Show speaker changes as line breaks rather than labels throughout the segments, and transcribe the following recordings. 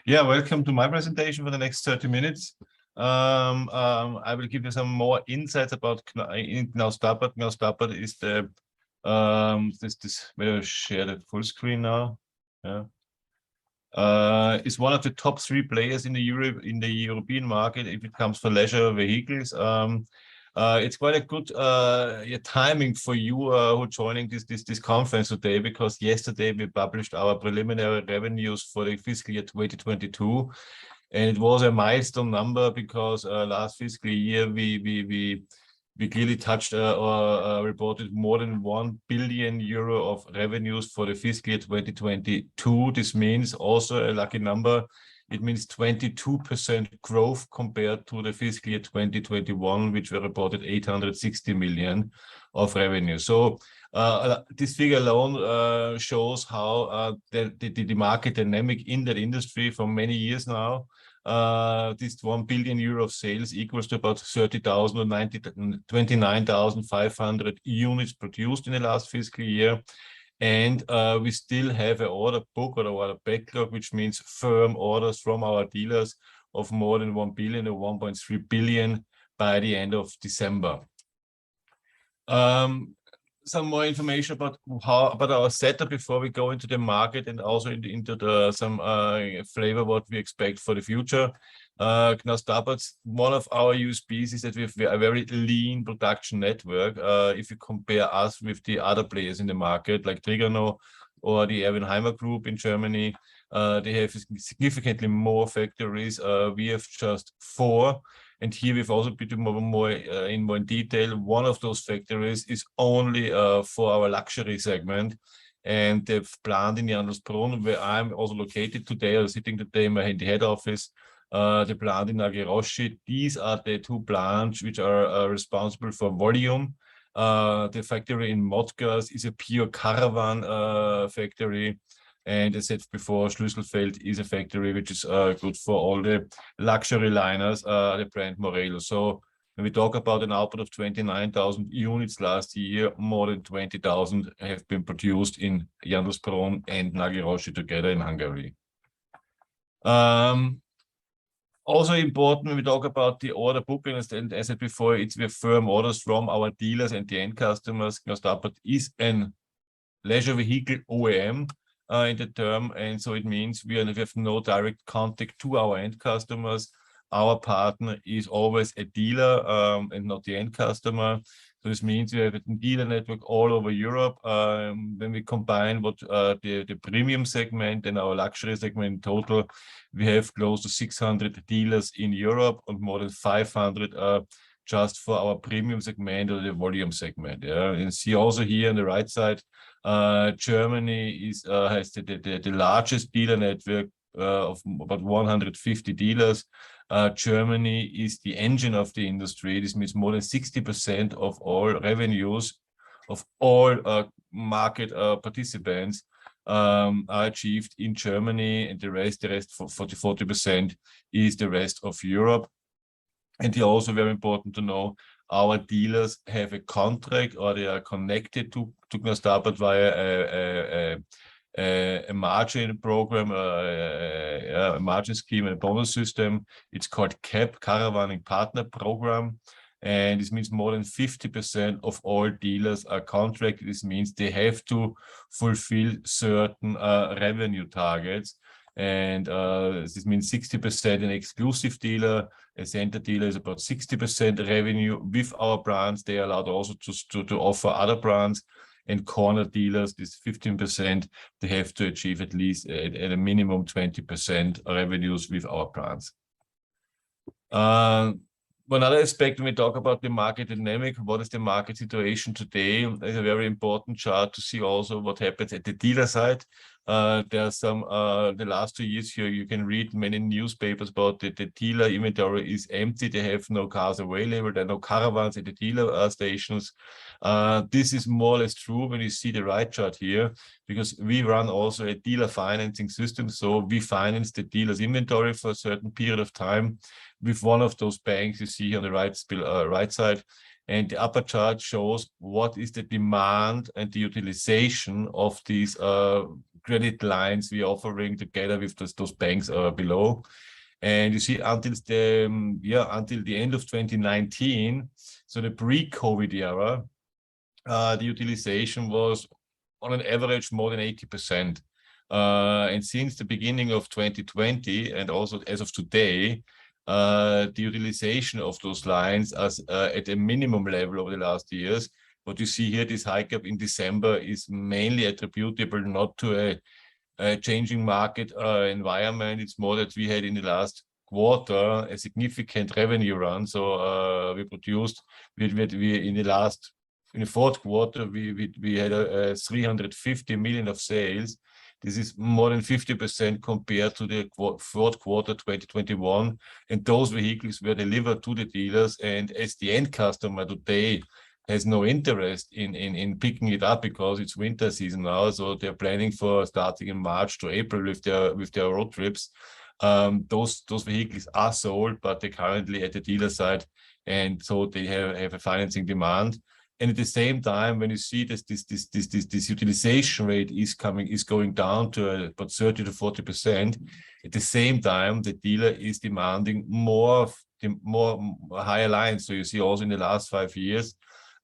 Yeah, welcome to my presentation for the next 30 minutes. I will give you some more insights about Knaus Tabbert. Knaus Tabbert is the will I share the full screen now? Yeah. Is one of the top 3 players in the European market if it comes to leisure vehicles. It's quite a good timing for you who are joining this conference today, because yesterday we published our preliminary revenues for the fiscal year 2022, and it was a milestone number because last fiscal year we clearly touched or reported more than 1 billion euro of revenues for the fiscal year 2022. This means also a lucky number. It means 22% growth compared to the fiscal year 2021, which we reported 860 million of revenue. So this figure alone shows how the market dynamic in that industry for many years now. This 1 billion euro of sales equals to about 30,000 or 29,500 units produced in the last fiscal year. And we still have an order book or order backlog, which means firm orders from our dealers of more than 1 billion or 1.3 billion by the end of December. Some more information about our setup before we go into the market, and also into some flavor what we expect for the future. Knaus Tabbert's one of our USPs is that we have a very lean production network. If you compare us with the other players in the market, like Trigano or the Erwin Group in Germany, they have significantly more factories. We have just 4. And here we've also been more in detail. One of those factories is only for our luxury segment, and the plant in Jandelsbrunn, where I'm also located today, or sitting today in the head office, the plant in Nagiroshi. These are the 2 plants which are responsible for volume. The factory in Modgers is a pure caravan factory. And as I said before, Schlüsselfeld is a factory which is good for all the luxury liners, the brand Morello. So when we talk about an output of 29,000 units last year, more than 20,000 have been produced in Jandelsbrunn and Nagiroshi together in Hungary. Also important when we talk about the order book, and as I said before, we have firm orders from our dealers and the end customers. Knaus Tabbert is an leisure vehicle OEM. In the term, and so it means we have no direct contact to our end customers. Our partner is always a dealer and not the end customer. So this means we have a dealer network all over Europe. When we combine what the premium segment and our luxury segment in total, we have close to 600 dealers in Europe and more than 500 just for our premium segment or the volume segment. Yeah, and see also here on the right side, Germany has the largest dealer network of about 150 dealers. Germany is the engine of the industry. This means more than 60% of all revenues of all market participants are achieved in Germany, and the rest for 40% is the rest of Europe. And here also very important to know, our dealers have a contract, or they are connected to Knaus Tabbert via a margin program, a margin scheme, and a bonus system. It's called CAP, Caravaning Partner Program. And this means more than 50% of all dealers are contracted. This means they have to fulfill certain revenue targets. And this means 60% an exclusive dealer. A center dealer is about 60% revenue with our brands. They are allowed also to offer other brands. And corner dealers, this 15%, they have to achieve at least at a minimum 20% revenues with our brands. One other aspect when we talk about the market dynamic, what is the market situation today? There's a very important chart to see also what happens at the dealer side. There are some, the last 2 years here, you can read many newspapers about the dealer inventory is empty. They have no cars available. There are no caravans at the dealer stations. This is more or less true when you see the right chart here, because we run also a dealer financing system. So we finance the dealer's inventory for a certain period of time with one of those banks you see on the right side. And the upper chart shows what is the demand and the utilization of these credit lines we are offering together with those banks below. And you see, until the end of 2019, so the pre-COVID era, the utilization was on an average more than 80%. And since the beginning of 2020, and also as of today, the utilization of those lines is at a minimum level over the last years. What you see here, this hike up in December, is mainly attributable not to a changing market environment. It's more that we had in the last quarter a significant revenue run. So we produced, in the fourth quarter, we had 350 million of sales. This is more than 50% compared to the fourth quarter 2021. And those vehicles were delivered to the dealers. And as the end customer today has no interest in picking it up because it's winter season now, so they're planning for starting in March to April with their road trips. Those vehicles are sold, but they're currently at the dealer side, and so they have a financing demand. And at the same time, when you see this utilization rate is going down to about 30 to 40%, at the same time the dealer is demanding more higher lines. So you see also in the last 5 years,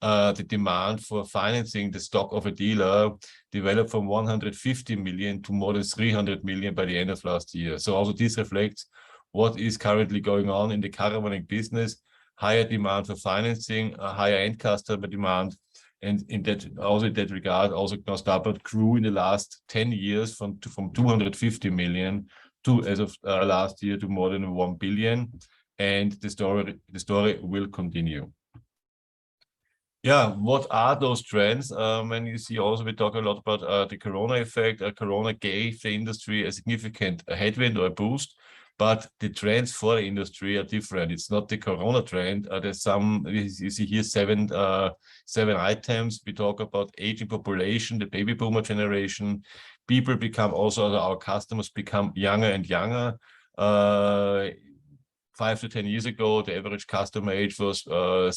the demand for financing the stock of a dealer developed from 150 million to more than 300 million by the end of last year. So also this reflects what is currently going on in the caravaning business: higher demand for financing, a higher end customer demand. And in that regard, also Knaus Tabbert grew in the last 10 years from 250 million to, as of last year, to more than 1 billion. And the story will continue. Yeah, what are those trends? When you see also, we talk a lot about the Corona effect. Corona gave the industry a significant headwind or a boost, but the trends for the industry are different. It's not the Corona trend. There's you see here seven items. We talk about aging population, the baby boomer generation. People become also, our customers become younger and younger. 5 to 10 years ago, the average customer age was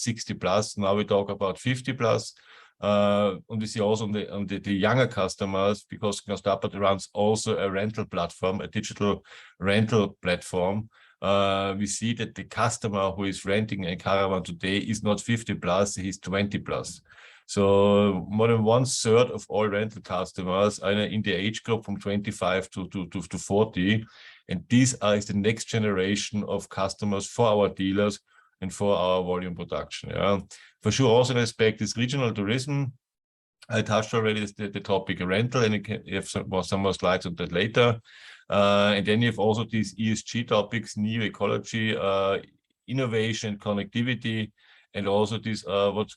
60 plus. Now we talk about 50 plus. And we see also on the younger customers, because Knaus Tabbert runs also a rental platform, a digital rental platform. We see that the customer who is renting a caravan today is not 50 plus, he's 20 plus. So more than 1/3 of all rental customers are in the age group from 25 to 40. And this is the next generation of customers for our dealers and for our volume production. Yeah. For sure, also an aspect is regional tourism. I touched already the topic of rental, and you have some more slides on that later. And then you have also these ESG topics: new ecology, innovation, connectivity, and also this what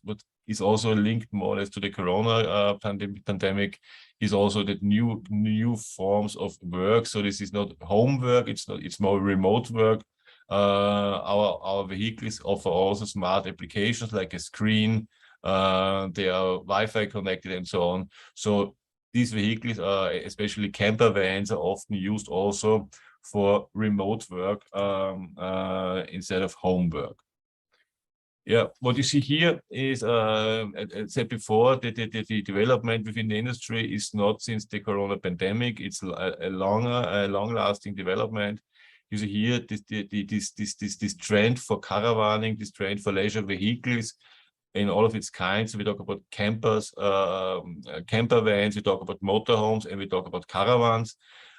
is also linked more or less to the Corona pandemic is also that new forms of work. So this is not home work; it's more remote work. Our vehicles offer also smart applications like a screen. They are Wi-Fi connected and so on. So these vehicles, especially camper vans, are often used also for remote work instead of home work. Yeah, what you see here is, I said before, the development within the industry is not since the Corona pandemic. It's a long-lasting development. You see here this trend for caravaning, this trend for leisure vehicles in all of its kinds. So we talk about campers, camper vans, we talk about motorhomes, and we talk about caravans.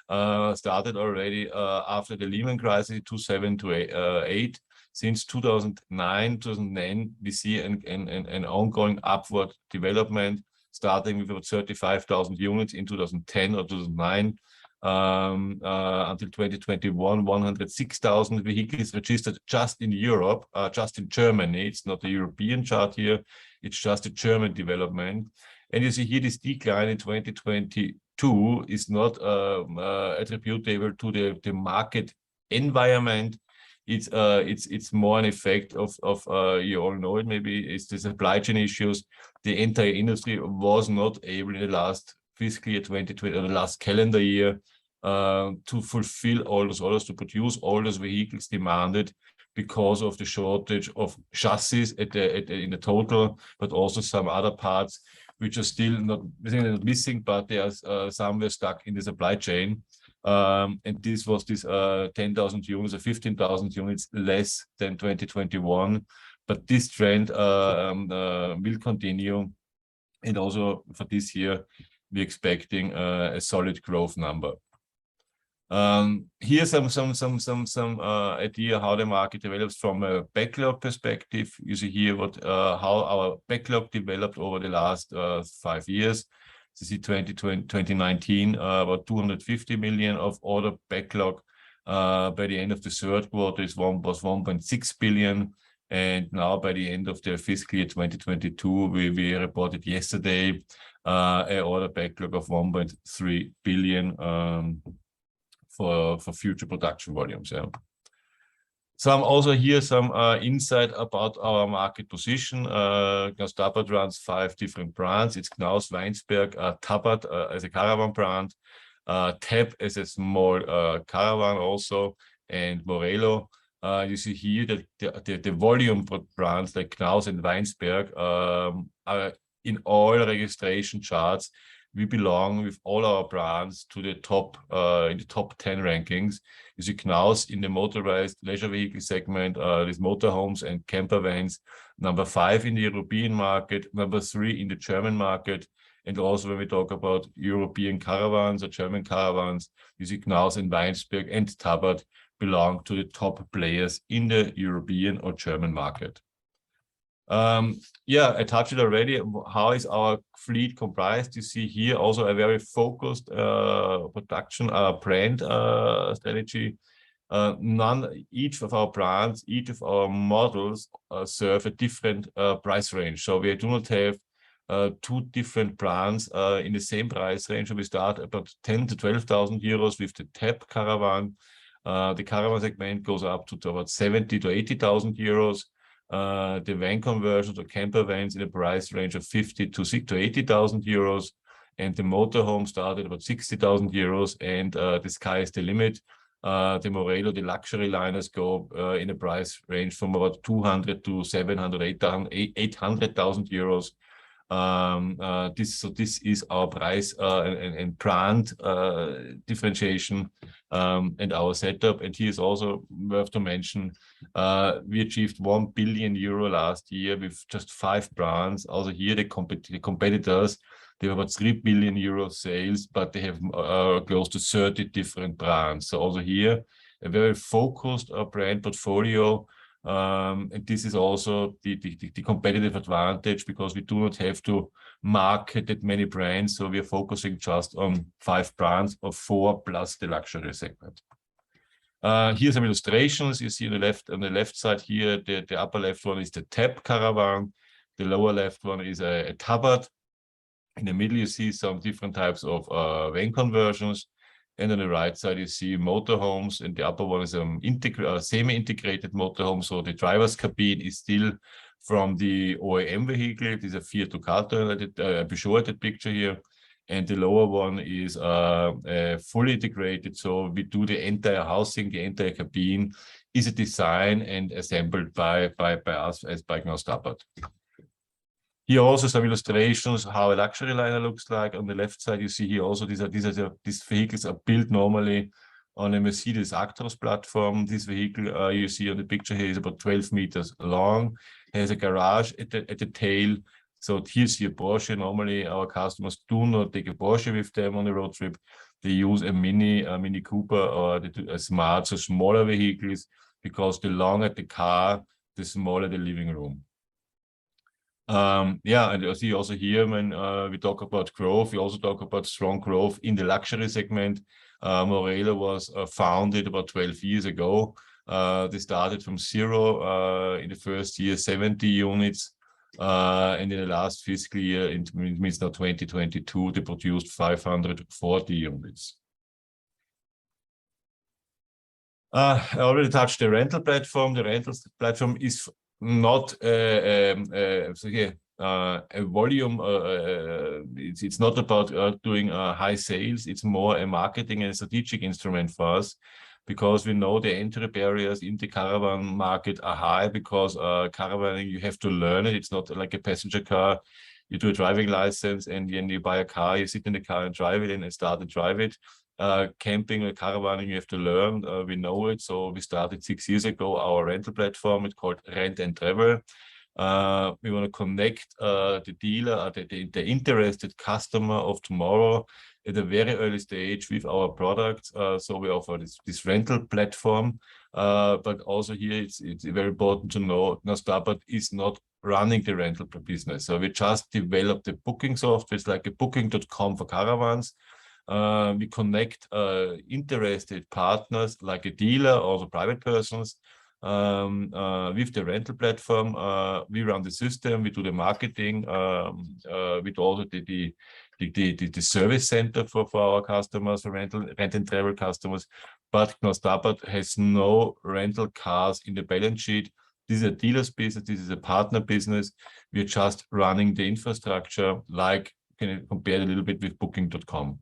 Started already after the Lehman crisis, 2007 to 2008. Since 2009, we see an ongoing upward development, starting with about 35,000 units in 2010 or 2009. Until 2021, 106,000 vehicles registered just in Europe, just in Germany. It's not a European chart here, it's just a German development. And you see here this decline in 2022 is not attributable to the market environment. It's more an effect of you all know it, maybe it's the supply chain issues. The entire industry was not able in the last fiscal year 2020 or the last calendar year to fulfill all those orders, to produce all those vehicles demanded because of the shortage of chassis in the total, but also some other parts. which are still not missing, but they are somewhere stuck in the supply chain. And this was 10,000 units or 15,000 units less than 2021. But this trend will continue. And also for this year, we're expecting a solid growth number. Here's some idea how the market develops from a backlog perspective. You see here how our backlog developed over the last 5 years. You see 2019 about 250 million of order backlog. By the end of the third quarter, it was 1.6 billion. And now by the end of the fiscal year 2022, we reported yesterday an order backlog of 1.3 billion for future production volumes. Yeah. Also here some insight about our market position. Knaus Tabbert runs 5 different brands. It's Knaus, Weinsberg, Tabbert as a caravan brand, Tab as a small caravan also, and Morello. You see here that the volume brands like Knaus and Weinsberg are in all registration charts. We belong with all our brands to the top in the top 10 rankings. You see Knaus in the motorized leisure vehicle segment, these motorhomes and camper vans, number 5 in the European market, number 3 in the German market. And also when we talk about European caravans or German caravans, you see Knaus and Weinsberg and Tabbert belong to the top players in the European or German market. Yeah, I touched it already. How is our fleet comprised? You see here also a very focused production brand strategy. Each of our brands, each of our models serve a different price range. So we do not have 2 different brands in the same price range. So we start about 10,000 to 12,000 euros with the Tab caravan. The caravan segment goes up to about 70,000 to 80,000 euros. The van conversions or camper vans in a price range of 50,000 to 80,000 euros, and the motorhome started about 60,000 euros, and the sky is the limit. The Morello, the luxury liners go in a price range from about 200 to 700, 800,000 euros. This is our price and brand differentiation and our setup. And here is also worth to mention, we achieved 1 billion euro last year with just 5 brands. Also here the competitors, they have about 3 billion euro sales, but they have close to 30 different brands. So also here a very focused brand portfolio. And this is also the competitive advantage, because we do not have to market that many brands. So we are focusing just on 5 brands or 4 plus the luxury segment. Here's some illustrations. You see on the left side here, the upper left one is the Tab caravan. The lower left one is a Tabbert. In the middle, you see some different types of van conversions. And on the right side, you see motorhomes, and the upper one is semi-integrated motorhome. So the driver's cabin is still from the OEM vehicle. It is a Fiat Ducato, Peugeot, that picture here. And the lower one is fully integrated. So we do the entire housing, the entire cabin is a design and assembled by us as by Knaus Tabbert. Here also some illustrations how a luxury liner looks like. On the left side, you see here also these vehicles are built normally on a Mercedes Actros platform. This vehicle you see on the picture here is about 12 meters long, has a garage at the tail. So here's your Porsche. Normally our customers do not take a Porsche with them on the road trip. They use a Mini Cooper or a smart, so smaller vehicles, because the longer the car, the smaller the living room. Yeah, and you see also here when we talk about growth, we also talk about strong growth in the luxury segment. Morello was founded about 12 years ago. They started from 0 in the first year, 70 units. And in the last fiscal year, it means now 2022, they produced 540 units. I already touched the rental platform. The rental platform is not a volume. It's not about doing high sales. It's more a marketing and strategic instrument for us, because we know the entry barriers in the caravan market are high, because caravaning, you have to learn it. It's not like a passenger car. you do a driving license, and then you buy a car, you sit in the car and drive it and start to drive it. Camping or caravaning, you have to learn. We know it. So we started 6 years ago, our rental platform. It's called Rent and Travel. We want to connect the dealer, the interested customer of tomorrow at a very early stage with our products. So we offer this rental platform. But also here, it's very important to know Knaus Tabbert is not running the rental business. So we just developed the booking software. It's like a booking.com for caravans. We connect interested partners like a dealer or the private persons with the rental platform. We run the system, we do the marketing, we do also the service center for our customers, for rent and travel customers. But Knaus Tabbert has no rental cars in the balance sheet. This is a dealer's business, this is a partner business. We're just running the infrastructure, like can you compare a little bit with booking.com.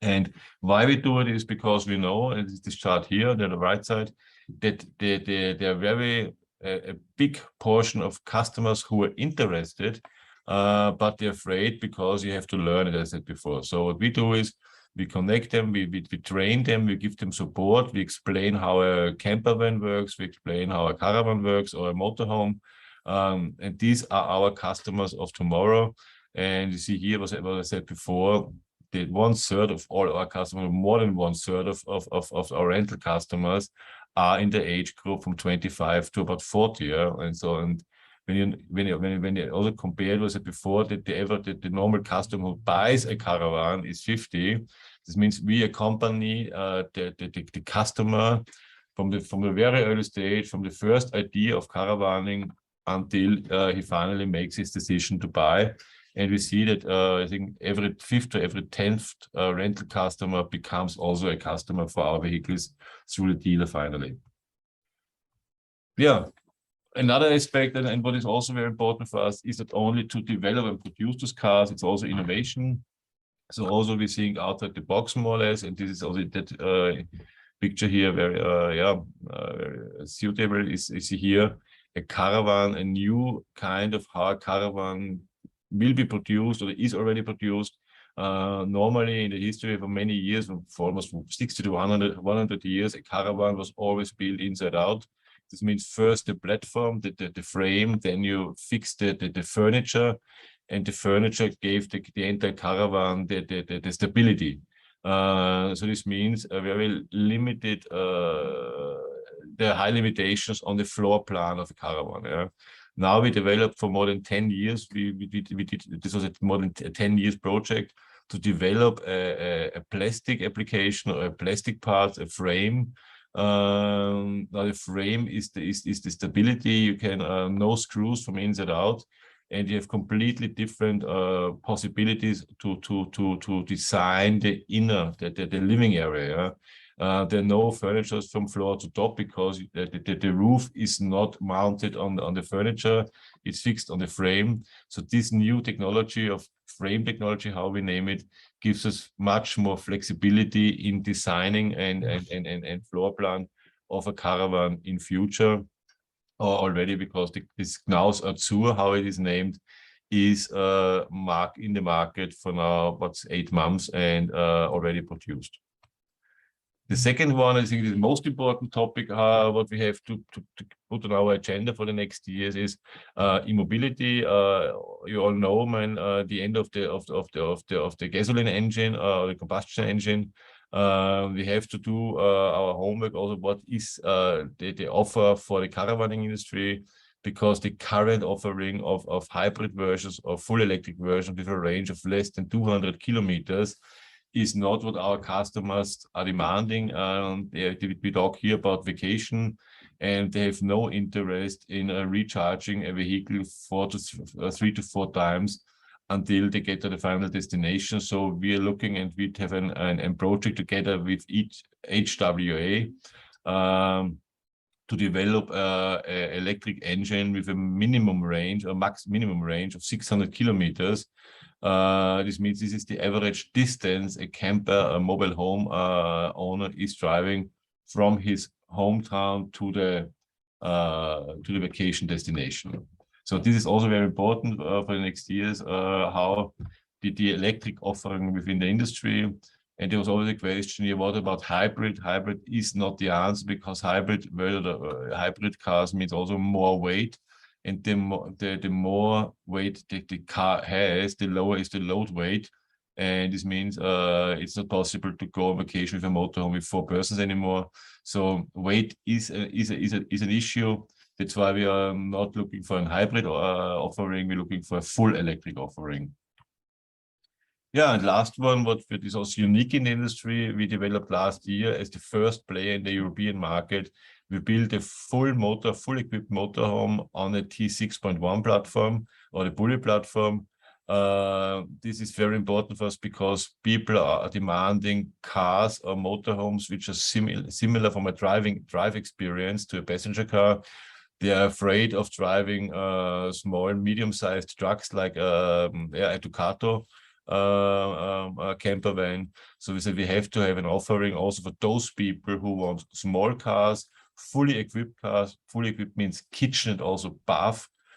And why we do it is because we know, and this chart here on the right side, that there are very a big portion of customers who are interested, but they're afraid because you have to learn it, as I said before. So what we do is we connect them, we train them, we give them support, we explain how a camper van works, we explain how a caravan works or a motorhome. And these are our customers of tomorrow. And you see here what I said before, that 1/3 of all our customers, more than 1/3 of our rental customers are in the age group from 25 to about 40. Yeah? And so, and when you also compare it with before, that the normal customer who buys a caravan is 50. This means we accompany the customer from the very early stage, from the first idea of caravaning until he finally makes his decision to buy. And we see that I think every 5th to every 10th rental customer becomes also a customer for our vehicles through the dealer finally. Yeah, another aspect, and what is also very important for us, is not only to develop and produce those cars, it's also innovation. So also we think outside the box more or less, and this is also that picture here very very suitable is here a caravan, a new kind of hard caravan will be produced or is already produced. Normally in the history for many years, for almost 60 to 100 years, a caravan was always built inside out. This means first the platform, the frame, then you fix the furniture, and the furniture gave the entire caravan the stability. So this means a very limited, there are high limitations on the floor plan of a caravan. Yeah? Now we developed for more than 10 years. We did this was a more than 10 years project to develop a plastic application or a plastic part, a frame. Now the frame is the stability. You can no screws from inside out, and you have completely different possibilities to design the inner, the living area. There are no furniture from floor to top because the roof is not mounted on the furniture, it's fixed on the frame. So this new technology of frame technology, how we name it, gives us much more flexibility in designing and floor plan of a caravan in future, or already, because this Knaus Azur, how it is named, is in the market for now, what's 8 months, and already produced. The second one, I think, is the most important topic, what we have to put on our agenda for the next years is e-mobility. You all know, man, the end of the gasoline engine or the combustion engine. We have to do our homework also. What is the offer for the caravaning industry? Because the current offering of hybrid versions or full electric versions with a range of less than 200 kilometers is not what our customers are demanding. We talk here about vacation, and they have no interest in recharging a vehicle 3 to 4 times until they get to the final destination. So we are looking, and we have a project together with each HWA to develop an electric engine with a minimum range or max minimum range of 600 kilometers. This means this is the average distance a camper, a mobile home owner is driving from his hometown to the vacation destination. So this is also very important for the next years, how the electric offering within the industry. And there was always a question here, what about hybrid? Hybrid is not the answer, because hybrid cars means also more weight. And the more weight the car has, the lower is the load weight. And this means it's not possible to go on vacation with a motorhome with 4 persons anymore. So weight is an issue. That's why we are not looking for a hybrid offering. We're looking for a full electric offering. Yeah, and last one, what is also unique in the industry, we developed last year as the first player in the European market. We built a full equipped motorhome on a T6.1 platform, or the Bully platform. This is very important for us because people are demanding cars or motorhomes which are similar from a drive experience to a passenger car. They are afraid of driving small, medium-sized trucks like a Ducato camper van. So we said we have to have an offering also for those people who want small cars, fully equipped cars. Fully equipped means kitchen and also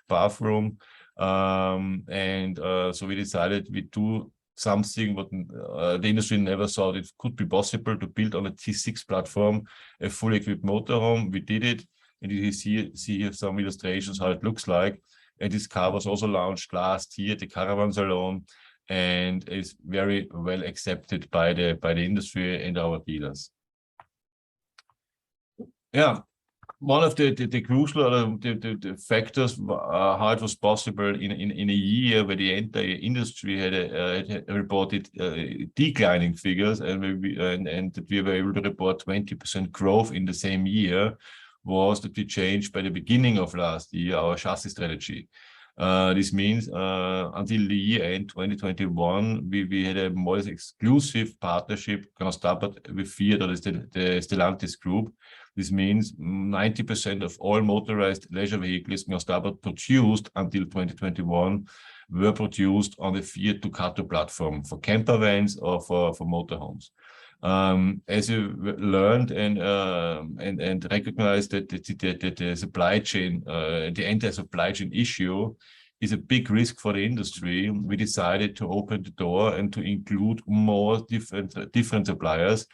bathroom. So we decided we do something what the industry never thought it could be possible, to build on a T6 platform a fully equipped motorhome. We did it, and you see here some illustrations how it looks like. And this car was also launched last year at the Caravan Salon, and is very well accepted by the industry and our dealers. Yeah. One of the crucial the factors how it was possible in a year where the entire industry had reported declining figures, and that we were able to report 20% growth in the same year, was that we changed by the beginning of last year our chassis strategy. This means until the year end 2021, we had a more exclusive partnership, Knaus Tabbert, with Fiat, or the Stellantis group. This means 90% of all motorized leisure vehicles Knaus Tabbert produced until 2021 were produced on the Fiat Ducato platform for camper vans or for motorhomes. As you learned and recognized that the supply chain, the entire supply chain issue is a big risk for the industry, we decided to open the door and to include more different suppliers.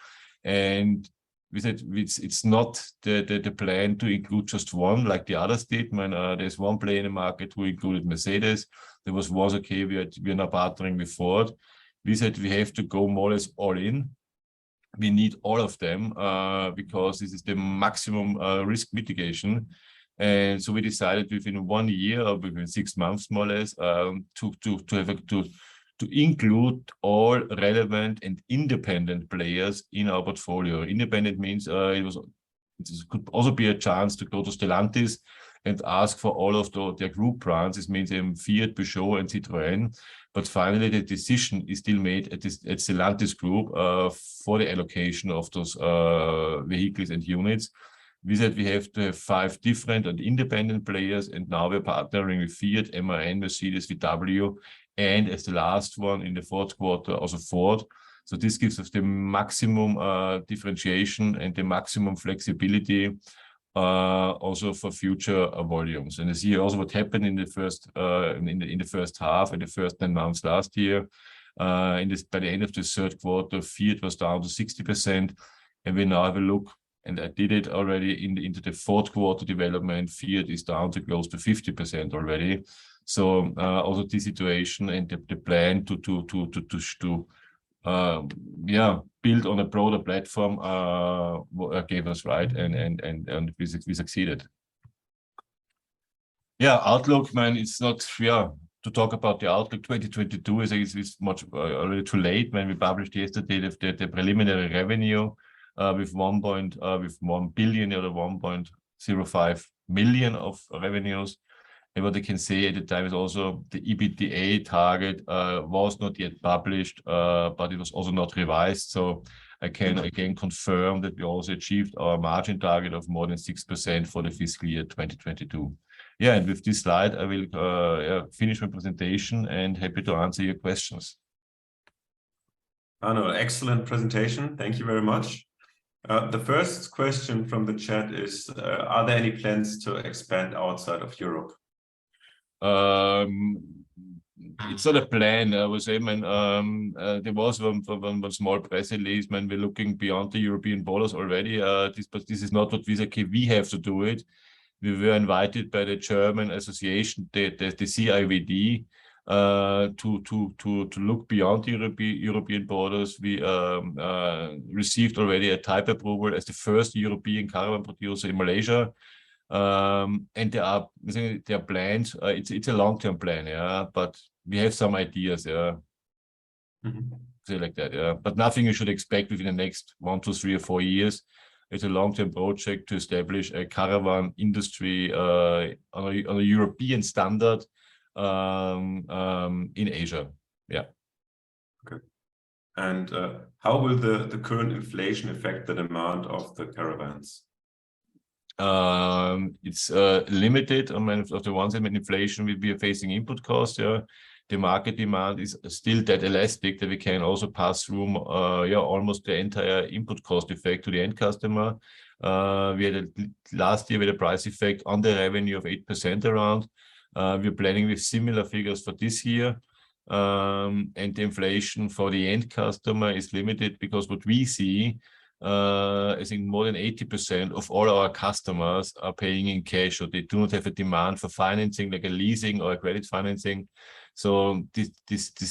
And we said it's not the plan to include just one like the others did. When there's one player in the market who included Mercedes, there was okay, we are now partnering with Ford. We said we have to go more or less all in. We need all of them because this is the maximum risk mitigation. And so we decided within 1 year or within 6 months, more or less, to include all relevant and independent players in our portfolio. Independent means it could also be a chance to go to Stellantis and ask for all of their group brands. This means Fiat, Peugeot, and Citroën. But finally, the decision is still made at Stellantis Group for the allocation of those vehicles and units. We said we have to have 5 different and independent players, and now we're partnering with Fiat, MAN, Mercedes, VW, and as the last one in the 4th quarter, also Ford. So this gives us the maximum differentiation and the maximum flexibility also for future volumes. And you see also what happened in the first half and the first 9 months last year. By the end of the 3rd quarter, Fiat was down to 60%, and we now have a look, and I did it already into the 4th quarter development. Fiat is down to close to 50% already. So also this situation and the plan to build on a broader platform gave us right, and we succeeded. Yeah, outlook, man, it's not to talk about the outlook. 2022 is much already too late. When we published yesterday the preliminary revenue with 1 billion or 1.05 million of revenues. And what I can say at the time is also the EBITDA target was not yet published, but it was also not revised. So I can again confirm that we also achieved our margin target of more than 6% for the fiscal year 2022. Yeah, and with this slide, I will finish my presentation and happy to answer your questions.
Arno, excellent presentation. Thank you very much. The first question from the chat is, are there any plans to expand outside of Europe?
It's not a plan. I would say, man. There was one small press release, man. We're looking beyond the European borders already. But this is not what we say. Okay, we have to do it. We were invited by the German association, the CIVD, to look beyond the European borders. We received already a type approval as the first European caravan producer in Malaysia. And there are plans. It's a long-term plan, yeah. But we have some ideas, yeah. Say like that, yeah. But nothing you should expect within the next 1, 2, 3, or 4 years. It's a long-term project to establish a caravan industry on a European standard in Asia. Yeah.
Okay. And how will the current inflation affect the demand of the caravans?
It's limited. I mean, of the ones that inflation will be facing input costs. Yeah, the market demand is still that elastic that we can also pass through almost the entire input cost effect to the end customer. We had last year with a price effect on the revenue of 8% around. We're planning with similar figures for this year. And the inflation for the end customer is limited because what we see, I think more than 80% of all our customers are paying in cash, or they do not have a demand for financing, like a leasing or a credit financing. So this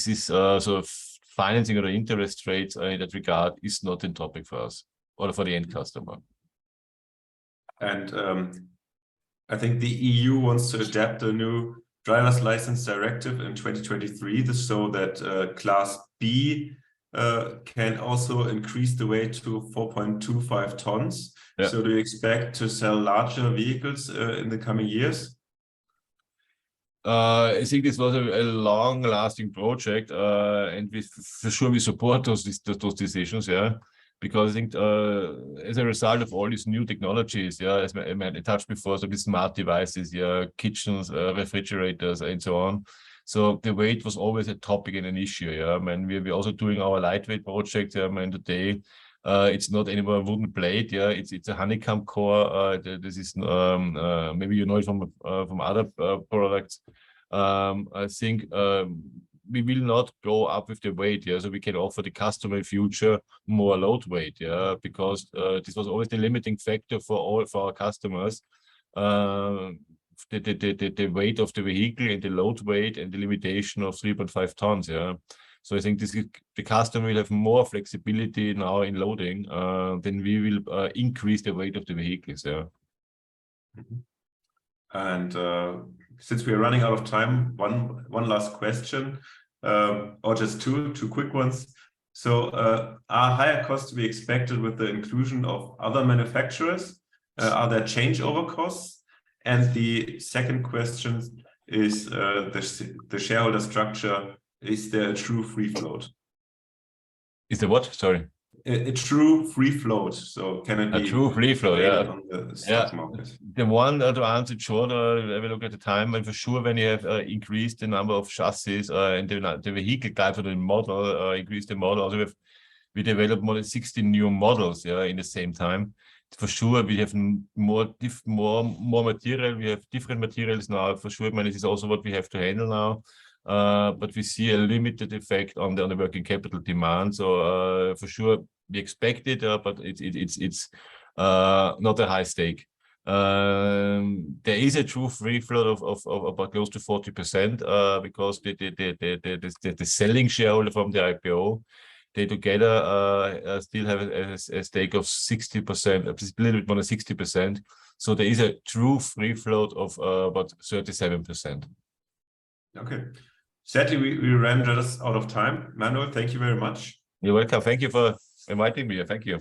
is sort of financing or the interest rates in that regard is not a topic for us or for the end customer.
And I think the EU wants to adapt the new driver's license directive in 2023, so that Class B can also increase the weight to 4.25 tons. Yeah. So do you expect to sell larger vehicles in the coming years?
I think this was a long-lasting project, and for sure we support those decisions, yeah. Because I think as a result of all these new technologies, yeah, as I touched before, so these smart devices, yeah, kitchens, refrigerators, and so on. So the weight was always a topic and an issue. Yeah, I mean, we're also doing our lightweight project. I mean, today it's not anymore a wooden plate. Yeah, it's a honeycomb core. This is maybe you know it from other products. I think we will not go up with the weight. Yeah, so we can offer the customer in future more load weight. Yeah, because this was always the limiting factor for our customers. The weight of the vehicle and the load weight and the limitation of 3.5 tons. Yeah, so I think the customer will have more flexibility now in loading. Then we will increase the weight of the vehicles. Yeah.
And since we are running out of time, one last question, or just two quick ones. So are higher costs to be expected with the inclusion of other manufacturers? Are there changeover costs? And the second question is the shareholder structure. Is there a true free float?
Is there what? Sorry.
A true free float. So can it be
a true free float? Yeah.
On the stock market?
The one to answer short, have a look at the time, and for sure when you have increased the number of chassis and the vehicle type for the model, increased the model. Also we developed more than 16 new models, yeah, in the same time. For sure, we have more material. We have different materials now. For sure, I mean, this is also what we have to handle now. But we see a limited effect on the working capital demand. So for sure, we expect it, but it's not a high stake. There is a true free float of about close to 40% because the selling shareholder from the IPO, they together still have a stake of 60%, a little bit more than 60%. So there is a true free float of about 37%.
Okay. Sadly, we ran just out of time. Manuel, thank you very much.
You're welcome. Thank you for inviting me. Thank you.